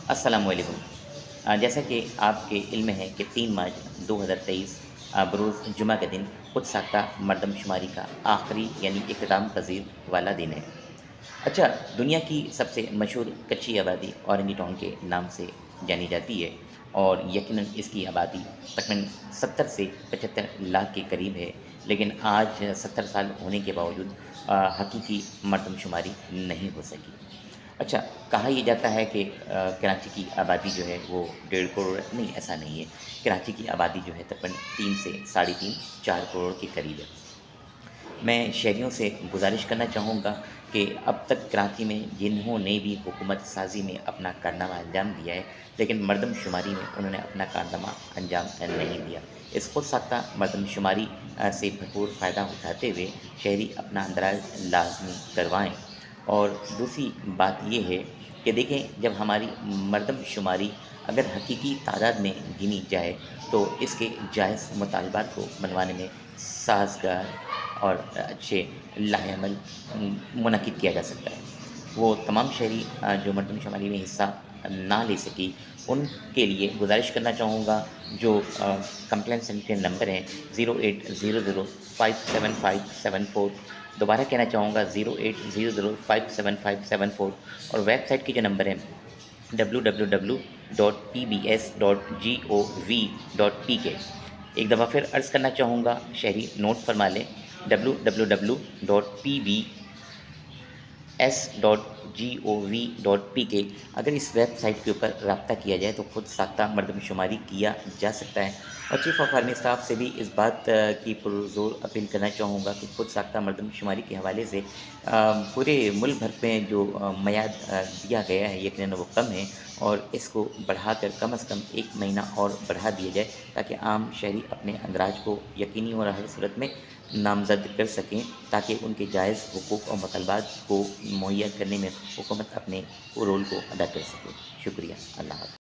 السلام علیکم۔ جیسا کہ آپ کے علم ہے کہ 3 مارچ 2023 بروز جمعہ کے دن خود ساختہ مردم شماری کا آخری یعنی اختتام پذیر والا دن ہے۔ اچھا، دنیا کی سب سے مشہور کچی آبادی اورنگی ٹاؤن کے نام سے جانی جاتی ہے، اور یقیناً اس کی آبادی تقریباً 70 سے 75 لاکھ کے قریب ہے، لیکن آج 70 سال ہونے کے باوجود حقیقی مردم شماری نہیں ہو سکی۔ اچھا، کہا یہ جاتا ہے کہ کراچی کی آبادی جو ہے وہ 1.5 کروڑ نہیں، ایسا نہیں ہے۔ کراچی کی آبادی جو ہے تقریباً 3 سے 3.5 4 کروڑ کے قریب ہے۔ میں شہریوں سے گزارش کرنا چاہوں گا کہ اب تک کراچی میں جنہوں نے بھی حکومت سازی میں اپنا کارنامہ انجام دیا ہے، لیکن مردم شماری میں انہوں نے اپنا کارنامہ انجام نہیں دیا۔ اس خود ساختہ مردم شماری سے بھرپور فائدہ اٹھاتے ہوئے شہری اپنا اندراج لازمی کروائیں۔ اور دوسری بات یہ ہے کہ دیکھیں، جب ہماری مردم شماری اگر حقیقی تعداد میں گنی جائے تو اس کے جائز مطالبات کو منوانے میں سازگار اور اچھے لائحہ عمل منعقد کیا جا سکتا ہے۔ وہ تمام شہری جو مردم شماری میں حصہ نہ لے سکی، ان کے لیے گزارش کرنا چاہوں گا جو کمپلین سینٹر کے نمبر ہیں 0800575574۔ دوبارہ کہنا چاہوں گا 0800575574، اور ویب سائٹ کے جو نمبر ہیں www.pbs.gov.pk۔ ایک دفعہ پھر عرض کرنا چاہوں گا، شہری نوٹ فرما لیں، www.pbs.gov.pk۔ اگر اس ویب سائٹ کے اوپر رابطہ کیا جائے تو خود ساختہ مردم شماری کیا جا سکتا ہے۔ اور چیف آف آرمی اسٹاف سے بھی اس بات کی پرزور اپیل کرنا چاہوں گا کہ خود ساختہ مردم شماری کے حوالے سے پورے ملک بھر میں جو میعاد دیا گیا ہے، یقیناً وہ کم ہے، اور اس کو بڑھا کر کم از کم 1 مہینہ اور بڑھا دیا جائے تاکہ عام شہری اپنے اندراج کو یقینی اور ہر صورت میں نامزد کر سکیں، تاکہ ان کے جائز حقوق اور مطالبات کو مہیا کرنے میں حکومت اپنے رول کو ادا کر سکے۔ شکریہ، اللہ حافظ۔